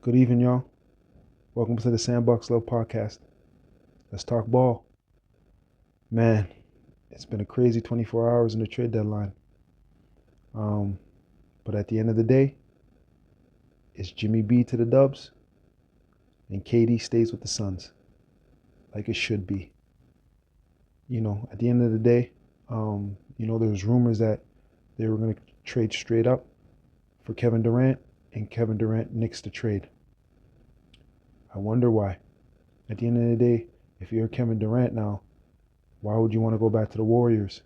Good evening, y'all. Welcome to the Sandbox Love Podcast. Let's talk ball. Man, it's been a crazy 24 hours in the trade deadline. Um, but at the end of the day, it's Jimmy B to the Dubs, and KD stays with the Suns, like it should be. At the end of the day, there's rumors that they were going to trade straight up for Kevin Durant, and Kevin Durant nixed the trade. I wonder why. At the end of the day, if you're Kevin Durant now, why would you want to go back to the Warriors?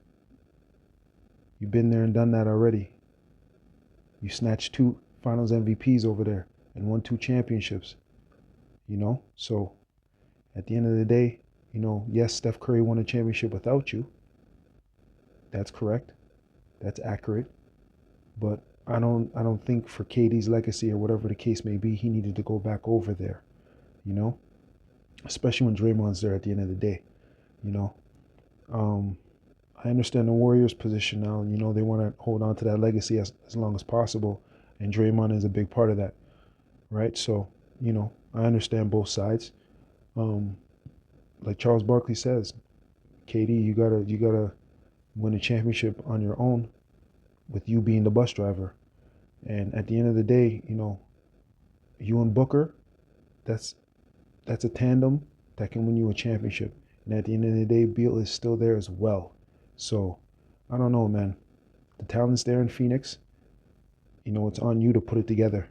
You've been there and done that already. You snatched 2 Finals MVPs over there and won 2 championships. So at the end of the day, yes, Steph Curry won a championship without you. That's correct. That's accurate. But I don't think for KD's legacy or whatever the case may be, he needed to go back over there. You know, especially when Draymond's there at the end of the day. You know, um, I understand the Warriors' position now. They want to hold on to that legacy as long as possible, and Draymond is a big part of that, right? So, I understand both sides. Um, like Charles Barkley says, KD, you gotta win a championship on your own, with you being the bus driver. And at the end of the day, you and Booker, that's that's a tandem that can win you a championship. And at the end of the day, Beal is still there as well. So I don't know, man. The talent's there in Phoenix. It's on you to put it together.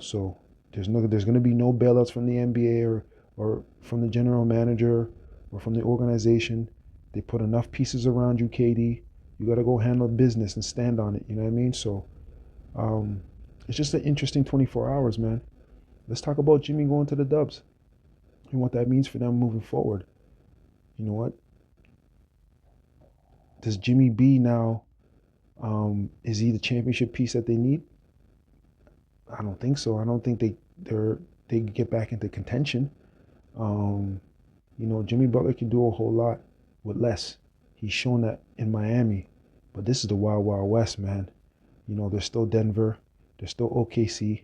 So there's gonna be no bailouts from the NBA or from the general manager or from the organization. They put enough pieces around you, KD. You gotta go handle business and stand on it. You know what I mean? So um, it's just an interesting 24 hours, man. Let's talk about Jimmy going to the Dubs and what that means for them moving forward. You know what? Does Jimmy B now, is he the championship piece that they need? I don't think so. I don't think they get back into contention. Um, Jimmy Butler can do a whole lot with less. He's shown that in Miami, but this is the Wild Wild West, man. There's still Denver, there's still OKC.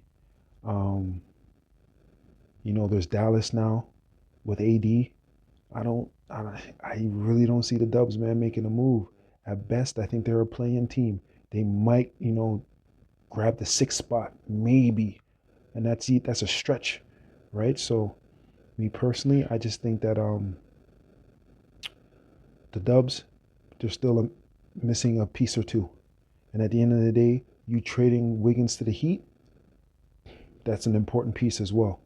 Um, there's Dallas now with AD. I really don't see the Dubs, man, making a move. At best, I think they're a playing team. They might, grab the 6th spot, maybe, and that's a stretch, right? So, me personally, I just think that the Dubs, they're still missing a piece or two, and at the end of the day, you trading Wiggins to the Heat, that's an important piece as well,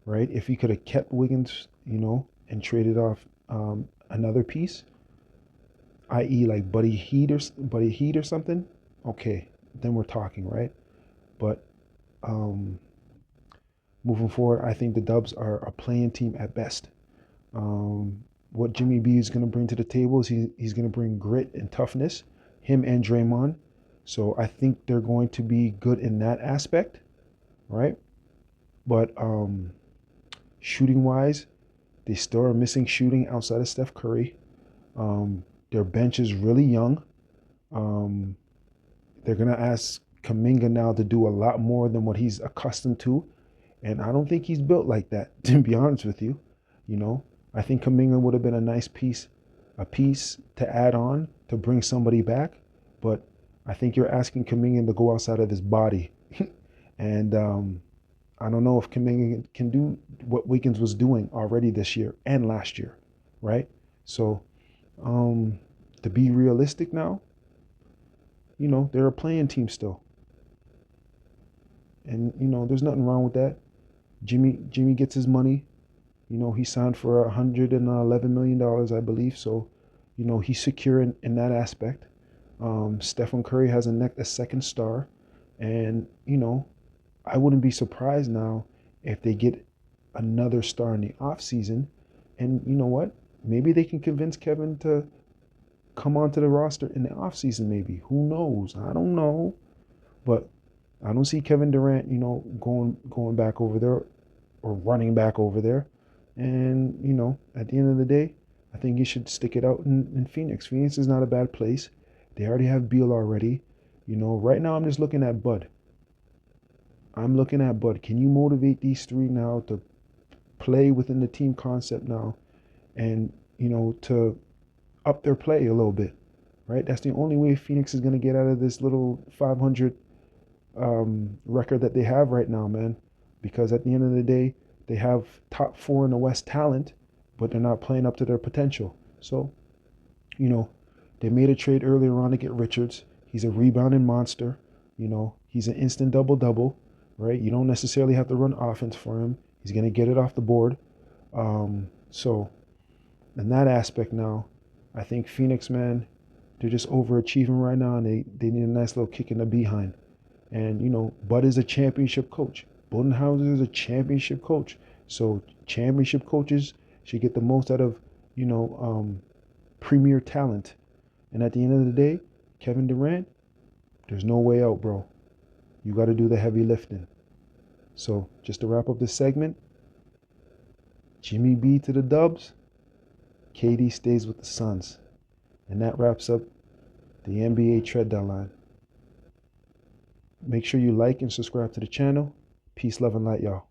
right? If you could have kept Wiggins, and traded off another piece, i.e., like Buddy Heat or something, okay, then we're talking, right? But um, moving forward, I think the Dubs are a playing team at best. What Jimmy B is going to bring to the table is he's going to bring grit and toughness, him and Draymond. So I think they're going to be good in that aspect, right? But shooting wise, they still are missing shooting outside of Steph Curry. Their bench is really young. Um, they're going to ask Kaminga now to do a lot more than what he's accustomed to. And I don't think he's built like that, to be honest with you. You know, I think Kaminga would have been a piece to add on to bring somebody back. But I think you're asking Kaminga to go outside of his body. And I don't know if Kaminga can do what Wiggins was doing already this year and last year, right? So um, to be realistic now, they're a playing team still. And, there's nothing wrong with that. Jimmy gets his money. He signed for $111 million, I believe. So, he's secure in that aspect. Stephen Curry has a second star. And, I wouldn't be surprised now if they get another star in the offseason. And you know what? Maybe they can convince Kevin to come onto the roster in the offseason, maybe. Who knows? I don't know. But I don't see Kevin Durant, going back over there or running back over there. And, at the end of the day, I think you should stick it out in Phoenix. Phoenix is not a bad place. They already have Beal already. Right now I'm just looking at Bud. I'm looking at, Bud, can you motivate these three now to play within the team concept now and, to up their play a little bit, right? That's the only way Phoenix is going to get out of this little 500 record that they have right now, man. Because at the end of the day, they have top four in the West talent, but they're not playing up to their potential. So, you know, they made a trade earlier on to get Richards. He's a rebounding monster. He's an instant double-double, right? You don't necessarily have to run offense for him. He's going to get it off the board. So in that aspect now, I think Phoenix, man, they're just overachieving right now, and they need a nice little kick in the behind. And, Bud is a championship coach. Budenholzer is a championship coach. So championship coaches should get the most out of, premier talent. And at the end of the day, Kevin Durant, there's no way out, bro. You got to do the heavy lifting. So just to wrap up this segment, Jimmy B to the Dubs, KD stays with the Suns. And that wraps up the NBA trade deadline. Make sure you like and subscribe to the channel. Peace, love, and light, y'all.